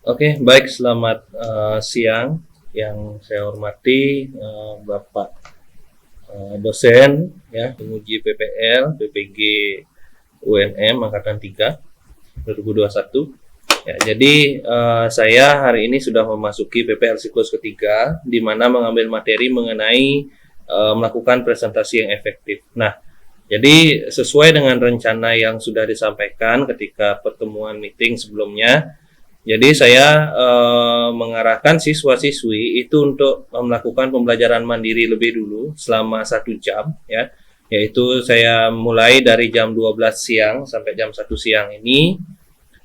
Oke, baik. Selamat siang yang saya hormati Bapak dosen ya, penguji PPL, PPG UNM Angkatan 3 2021. Ya, jadi saya hari ini sudah memasuki PPL siklus ketiga, di mana mengambil materi mengenai melakukan presentasi yang efektif. Nah, jadi sesuai dengan rencana yang sudah disampaikan ketika pertemuan meeting sebelumnya, jadi saya mengarahkan siswa-siswi itu untuk melakukan pembelajaran mandiri lebih dulu selama 1 jam ya, yaitu saya mulai dari jam 12 siang sampai jam 1 siang ini,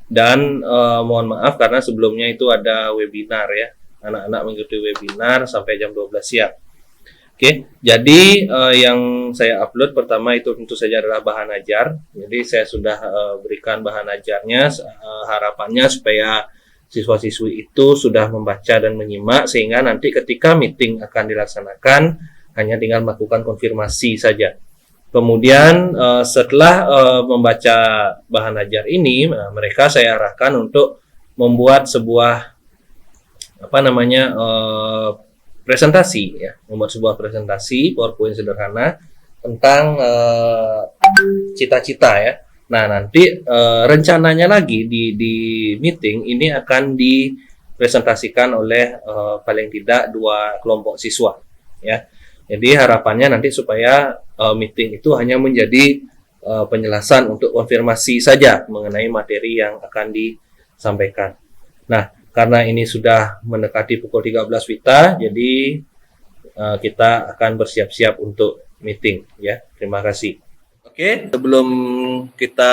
dan mohon maaf karena sebelumnya itu ada webinar ya, anak-anak mengikuti webinar sampai jam 12 siang. Oke, jadi yang saya upload pertama itu tentu saja adalah bahan ajar. Jadi saya sudah berikan bahan ajarnya, harapannya supaya siswa-siswi itu sudah membaca dan menyimak, sehingga nanti ketika meeting akan dilaksanakan hanya tinggal melakukan konfirmasi saja. Kemudian setelah membaca bahan ajar ini, mereka saya arahkan untuk membuat sebuah apa namanya presentasi ya, membuat sebuah presentasi PowerPoint sederhana tentang cita-cita ya. Nah, nanti rencananya lagi di meeting ini akan dipresentasikan oleh paling tidak 2 kelompok siswa ya. Jadi harapannya nanti supaya meeting itu hanya menjadi penjelasan untuk konfirmasi saja mengenai materi yang akan disampaikan. Nah, karena ini sudah mendekati pukul 13 WITA, jadi kita akan bersiap-siap untuk meeting ya. Terima kasih. Oke, sebelum kita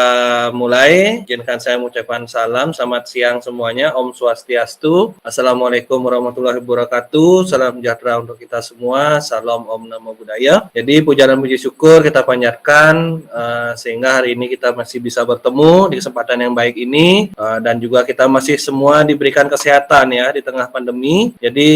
mulai, izinkan saya mengucapkan salam, selamat siang semuanya, Om Swastiastu, Assalamualaikum warahmatullahi wabarakatuh, salam sejahtera untuk kita semua, salam Om Namo Buddhaya. Jadi puja dan puji syukur kita panjatkan sehingga hari ini kita masih bisa bertemu di kesempatan yang baik ini, dan juga kita masih semua diberikan kesehatan ya di tengah pandemi. Jadi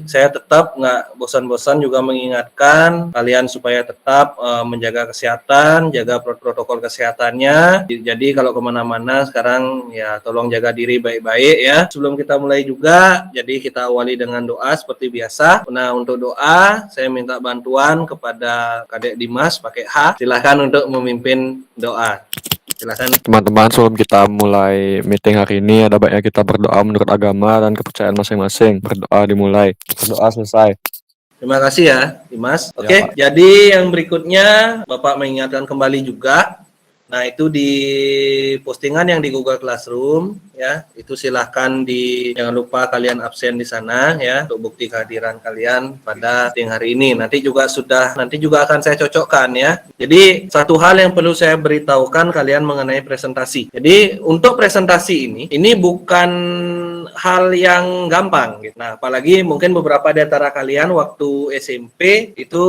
saya tetap nggak bosan-bosan juga mengingatkan kalian supaya tetap menjaga kesehatan, jaga protokol kesehatannya. Jadi kalau kemana-mana sekarang ya tolong jaga diri baik-baik ya. Sebelum kita mulai juga, jadi kita awali dengan doa seperti biasa. Nah, untuk doa saya minta bantuan kepada Kadek Dimas pakai H. Silahkan untuk memimpin doa. Silakan. Teman-teman, sebelum kita mulai meeting hari ini, ada baiknya kita berdoa menurut agama dan kepercayaan masing-masing. Berdoa dimulai. Berdoa selesai. Terima kasih ya, Dimas. Ya, Oke, Pak. jadi yang berikutnya Bapak mengingatkan kembali juga. Nah, itu di postingan yang di Google Classroom ya, itu silahkan jangan lupa kalian absen di sana ya untuk bukti kehadiran kalian pada meeting hari ini. Nanti juga akan saya cocokkan ya. Jadi satu hal yang perlu saya beritahukan kalian mengenai presentasi. Jadi untuk presentasi ini bukan hal yang gampang gitu. Nah, apalagi mungkin beberapa di antara kalian waktu SMP itu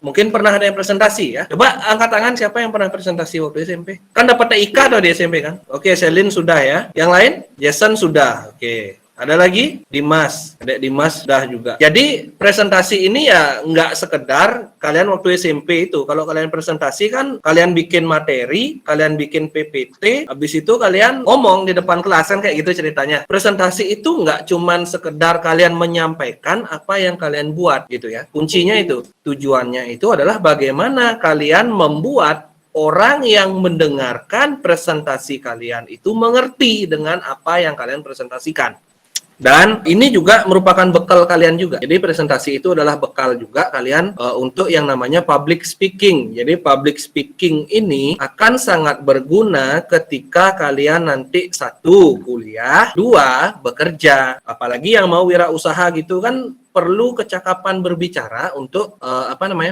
mungkin pernah ada yang presentasi ya. Coba angkat tangan siapa yang pernah presentasi waktu SMP? Kan dapat TIK atau di SMP kan? Oke, Selin sudah ya. Yang lain? Jason sudah. Oke. Ada lagi? Dimas. Ada Dimas sudah juga. Jadi presentasi ini ya nggak sekedar kalian waktu SMP itu. Kalau kalian presentasi kan kalian bikin materi, kalian bikin PPT, habis itu kalian ngomong di depan kelas kan kayak gitu ceritanya. Presentasi itu nggak cuman sekedar kalian menyampaikan apa yang kalian buat gitu ya. Kuncinya itu. Tujuannya itu adalah bagaimana kalian membuat orang yang mendengarkan presentasi kalian itu mengerti dengan apa yang kalian presentasikan. Dan ini juga merupakan bekal kalian juga. Jadi presentasi itu adalah bekal juga kalian untuk yang namanya public speaking. Jadi public speaking ini akan sangat berguna ketika kalian nanti 1 kuliah, 2 bekerja. Apalagi yang mau wirausaha gitu kan perlu kecakapan berbicara untuk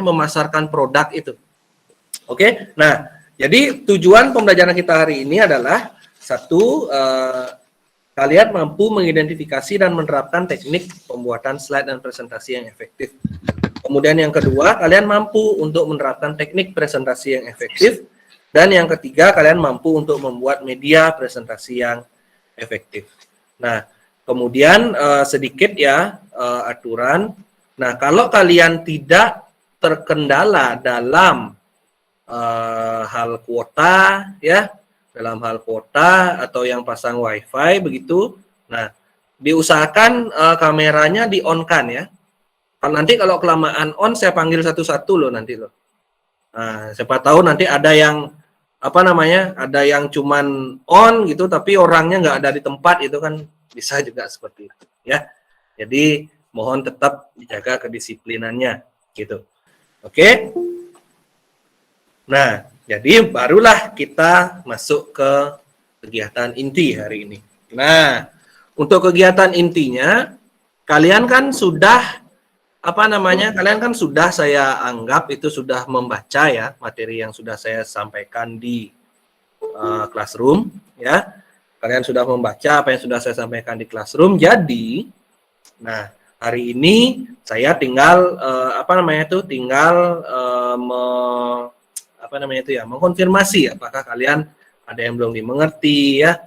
memasarkan produk itu. Oke. Nah, jadi tujuan pembelajaran kita hari ini adalah 1, kalian mampu mengidentifikasi dan menerapkan teknik pembuatan slide dan presentasi yang efektif. Kemudian yang kedua, kalian mampu untuk menerapkan teknik presentasi yang efektif. Dan yang ketiga, kalian mampu untuk membuat media presentasi yang efektif. Nah, kemudian sedikit ya aturan. Nah, kalau kalian tidak terkendala dalam hal kuota ya, dalam hal kuota atau yang pasang wifi begitu. Nah, diusahakan kameranya di-on-kan ya. Nanti kalau kelamaan on, saya panggil satu-satu loh nanti loh. Nah, siapa tahu nanti ada yang ada yang cuman on gitu, tapi orangnya nggak ada di tempat, itu kan bisa juga seperti itu ya. Jadi mohon tetap dijaga kedisiplinannya gitu. Oke. Nah, jadi barulah kita masuk ke kegiatan inti hari ini. Nah, untuk kegiatan intinya kalian kan sudah kalian kan sudah saya anggap itu sudah membaca ya materi yang sudah saya sampaikan di classroom ya. Kalian sudah membaca apa yang sudah saya sampaikan di classroom. Jadi, nah hari ini saya tinggal mengkonfirmasi apakah kalian ada yang belum dimengerti ya,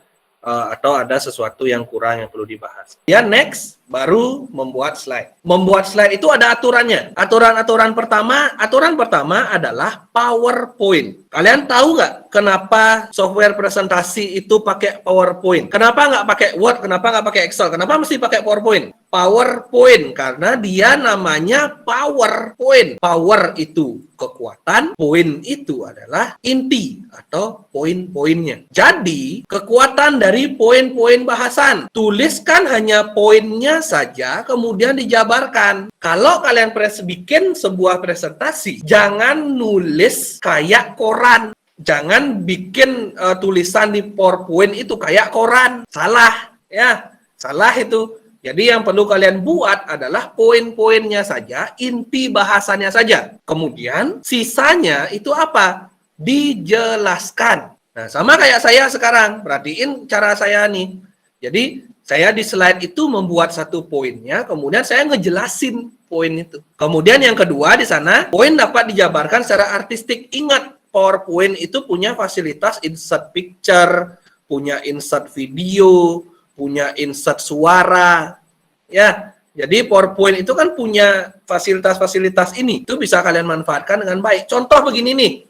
atau ada sesuatu yang kurang yang perlu dibahas. Ya, next baru membuat slide. Membuat slide itu ada aturannya. Aturan pertama adalah PowerPoint. Kalian tahu nggak kenapa software presentasi itu pakai PowerPoint? Kenapa nggak pakai Word? Kenapa nggak pakai Excel? Kenapa mesti pakai PowerPoint? PowerPoint karena dia namanya PowerPoint. Power itu kekuatan, point itu adalah inti atau poin-poinnya. Jadi, kekuatan dari poin-poin bahasan. Tuliskan hanya poinnya saja, kemudian dijabarkan. Kalau kalian bikin sebuah presentasi, jangan nulis kayak koran. Jangan bikin tulisan di PowerPoint itu kayak koran. Salah, ya. Salah itu. Jadi yang perlu kalian buat adalah poin-poinnya saja, inti bahasannya saja. Kemudian sisanya itu apa? Dijelaskan. Nah, sama kayak saya sekarang. Perhatiin cara saya nih. Jadi saya di slide itu membuat satu poinnya, kemudian saya ngejelasin poin itu. Kemudian yang kedua di sana, poin dapat dijabarkan secara artistik. Ingat, PowerPoint itu punya fasilitas insert picture, punya insert video, punya insert suara, ya. Jadi PowerPoint itu kan punya fasilitas-fasilitas ini. Itu bisa kalian manfaatkan dengan baik. Contoh begini nih.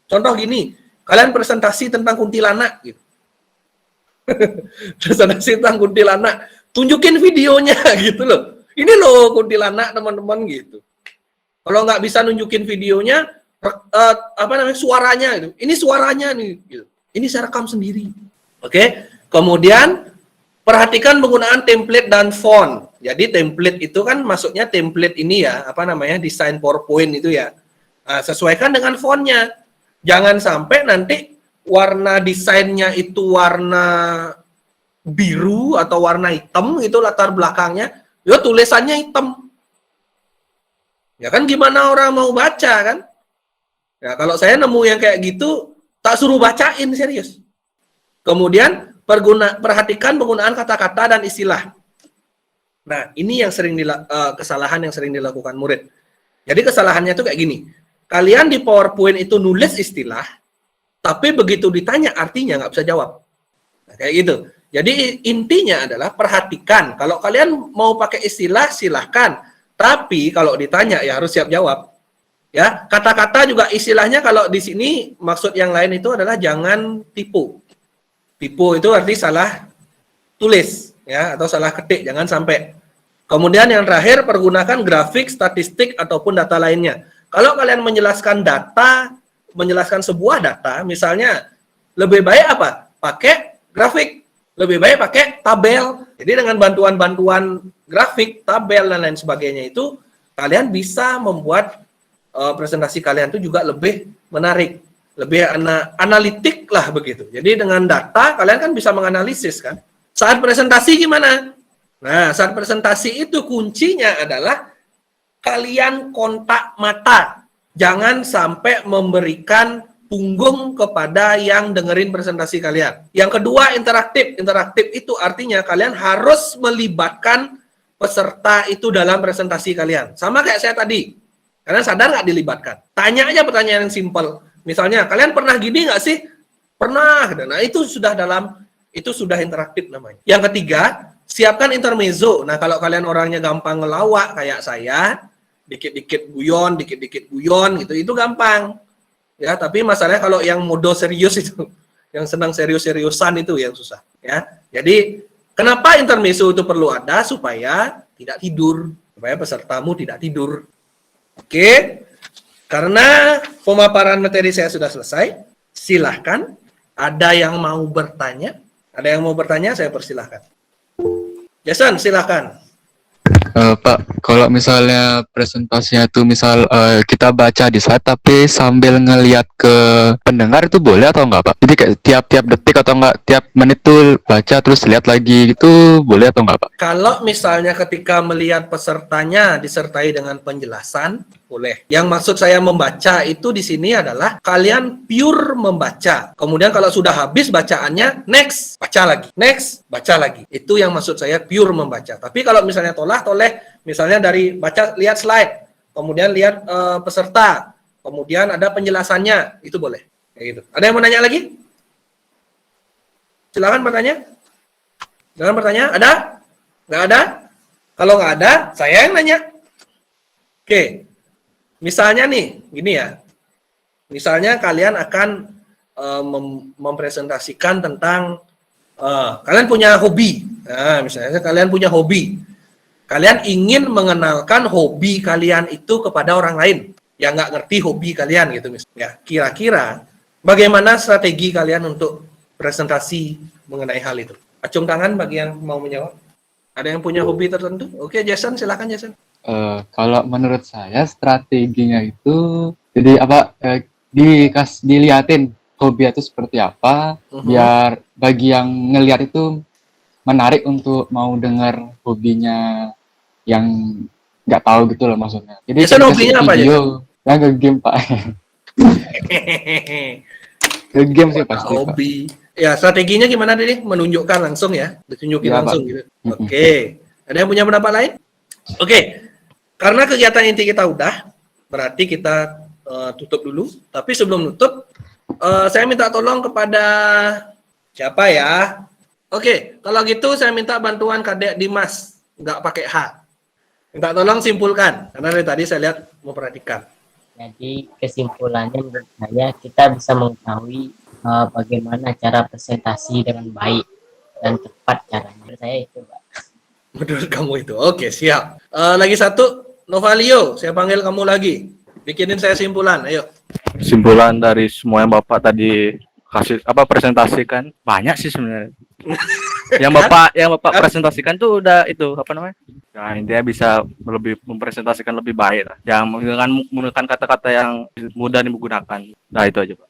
Contoh gini. Kalian presentasi tentang kuntilanak gitu. Presentasi tentang kuntilanak. Tunjukin videonya gitu loh. Ini loh kuntilanak teman-teman gitu. Kalau nggak bisa nunjukin videonya, suaranya gitu. Ini suaranya nih gitu. Ini saya rekam sendiri. Oke. Kemudian perhatikan penggunaan template dan font. Jadi template itu kan maksudnya template ini ya, desain PowerPoint itu ya. Nah, sesuaikan dengan fontnya. Jangan sampai nanti warna desainnya itu warna biru atau warna hitam itu latar belakangnya, ya tulisannya hitam. Ya kan gimana orang mau baca kan? Ya kalau saya nemu yang kayak gitu, tak suruh bacain serius. Kemudian perhatikan penggunaan kata-kata dan istilah. Nah, ini yang kesalahan yang sering dilakukan murid. Jadi kesalahannya itu kayak gini. Kalian di PowerPoint itu nulis istilah, tapi begitu ditanya artinya nggak bisa jawab. Nah, kayak gitu. Jadi intinya adalah perhatikan. Kalau kalian mau pakai istilah, silahkan. Tapi kalau ditanya ya harus siap jawab. Ya, kata-kata juga istilahnya kalau di sini maksud yang lain itu adalah jangan tipu. Tipu itu arti salah tulis ya atau salah ketik, jangan sampai. Kemudian yang terakhir pergunakan grafik, statistik ataupun data lainnya. Kalau kalian menjelaskan sebuah data, misalnya lebih baik apa? Pakai grafik. Lebih baik pakai tabel. Jadi dengan bantuan-bantuan grafik, tabel dan lain sebagainya itu kalian bisa membuat presentasi kalian itu juga lebih menarik, lebih analitik lah begitu. Jadi dengan data kalian kan bisa menganalisis kan. Saat presentasi gimana? Nah, saat presentasi itu kuncinya adalah kalian kontak mata. Jangan sampai memberikan punggung kepada yang dengerin presentasi kalian. Yang kedua, interaktif. Interaktif itu artinya kalian harus melibatkan peserta itu dalam presentasi kalian. Sama kayak saya tadi. Kalian sadar nggak dilibatkan? Tanya aja pertanyaan yang simpel. Misalnya, kalian pernah gini nggak sih? Pernah. Nah, itu sudah interaktif namanya. Yang ketiga, siapkan intermezzo. Nah, kalau kalian orangnya gampang ngelawak kayak saya, dikit-dikit guyon gitu, itu gampang. Ya, tapi masalahnya kalau yang mode serius itu, yang senang serius-seriusan itu yang susah. Ya, jadi Kenapa intermezzo itu perlu ada? Supaya tidak tidur, supaya pesertamu tidak tidur. Oke, karena pemaparan materi saya sudah selesai, silahkan. Ada yang mau bertanya? Ada yang mau bertanya, saya persilahkan. Jason, silahkan. Pak, kalau misalnya presentasinya itu misal kita baca di slide tapi sambil ngelihat ke pendengar itu boleh atau enggak, Pak? Jadi kayak tiap-tiap detik atau enggak tiap menit tuh baca terus lihat lagi itu boleh atau enggak, Pak? Kalau misalnya ketika melihat pesertanya disertai dengan penjelasan, boleh. Yang maksud saya membaca itu di sini adalah kalian pure membaca. Kemudian kalau sudah habis bacaannya, next, baca lagi. Next, baca lagi. Itu yang maksud saya pure membaca. Tapi kalau misalnya toleh, misalnya dari baca, lihat slide, kemudian lihat peserta, kemudian ada penjelasannya, itu boleh. Kayak gitu. Ada yang mau nanya lagi? Silakan bertanya. Silakan bertanya. Ada? Nggak ada? Kalau nggak ada, saya yang nanya. Oke. Misalnya nih, gini ya. Misalnya kalian akan mempresentasikan tentang kalian punya hobi. Nah, misalnya kalian punya hobi. Kalian ingin mengenalkan hobi kalian itu kepada orang lain yang nggak ngerti hobi kalian gitu misalnya. Kira-kira bagaimana strategi kalian untuk presentasi mengenai hal itu? Acung tangan bagi yang mau menjawab. Ada yang punya hobi tertentu? Oke, Jason, silakan Jason. Kalau menurut saya strateginya itu jadi diliatin hobi itu seperti apa biar bagi yang ngelihat itu menarik untuk mau dengar hobinya yang nggak tahu gitu loh maksudnya. Jadi Jason hobinya apa video ya game, Pak. Ke game sih pasti, hobi. Pak. Ya, strateginya gimana tadi? Menunjukkan langsung ya, ditunjukin ya, langsung Pak. gitu. Oke. Ada yang punya pendapat lain? Oke. Karena kegiatan inti kita udah, berarti kita tutup dulu. Tapi sebelum tutup, saya minta tolong kepada siapa ya? Oke, kalau gitu saya minta bantuan Kadek Dimas, nggak pakai H. Minta tolong simpulkan, karena dari tadi saya lihat memperhatikan. Jadi kesimpulannya menurut saya kita bisa mengetahui bagaimana cara presentasi dengan baik dan tepat caranya. Menurut saya itu, Pak. Menurut kamu itu, oke siap. Lagi satu, Novalio, saya panggil kamu lagi. Bikinin saya simpulan, ayo. Simpulan dari semua yang Bapak tadi kasih presentasikan banyak sih sebenarnya. yang Bapak presentasikan tuh udah itu apa namanya? Nah, intinya bisa lebih mempresentasikan lebih baik lah. Yang menggunakan kata-kata yang mudah digunakan. Nah, itu aja, Pak.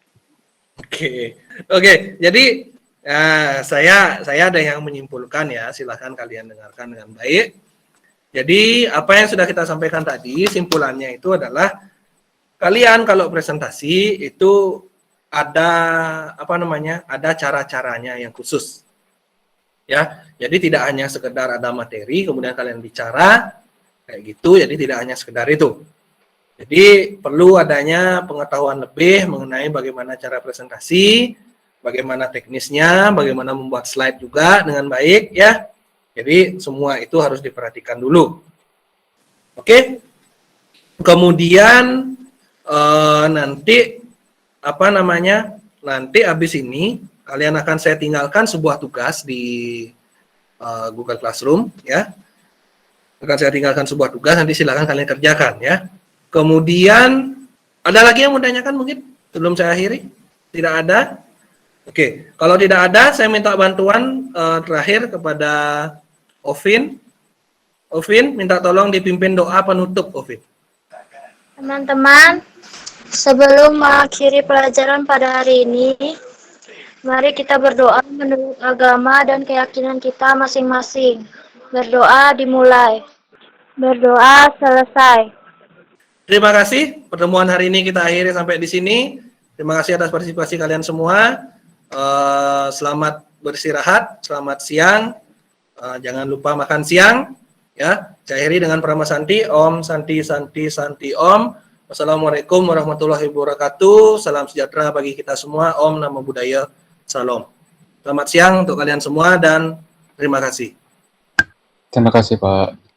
Oke. Jadi saya ada yang menyimpulkan ya, silahkan kalian dengarkan dengan baik. Jadi apa yang sudah kita sampaikan tadi, simpulannya itu adalah kalian kalau presentasi itu ada ada cara-caranya yang khusus. Ya, jadi tidak hanya sekedar ada materi kemudian kalian bicara kayak gitu, jadi tidak hanya sekedar itu. Jadi perlu adanya pengetahuan lebih mengenai bagaimana cara presentasi, bagaimana teknisnya, bagaimana membuat slide juga dengan baik ya. Jadi semua itu harus diperhatikan dulu. Oke. Kemudian nanti nanti habis ini kalian akan saya tinggalkan sebuah tugas di Google Classroom ya. Akan saya tinggalkan sebuah tugas, nanti silakan kalian kerjakan ya. Kemudian ada lagi yang mau tanyakan mungkin sebelum saya akhiri? Tidak ada? Oke, kalau tidak ada saya minta bantuan terakhir kepada Ovin. Ovin, minta tolong dipimpin doa penutup, Ovin. Teman-teman, sebelum mengakhiri pelajaran pada hari ini, mari kita berdoa menurut agama dan keyakinan kita masing-masing. Berdoa dimulai. Berdoa selesai. Terima kasih. Pertemuan hari ini kita akhiri sampai di sini. Terima kasih atas partisipasi kalian semua. Selamat beristirahat, selamat siang. Jangan lupa makan siang. Ya, saya akhiri dengan Prama Santi. Om Santi Santi Santi Om. Wassalamualaikum warahmatullahi wabarakatuh. Salam sejahtera bagi kita semua. Om Namo Buddhaya. Salam. Selamat siang untuk kalian semua dan terima kasih. Terima kasih, Pak.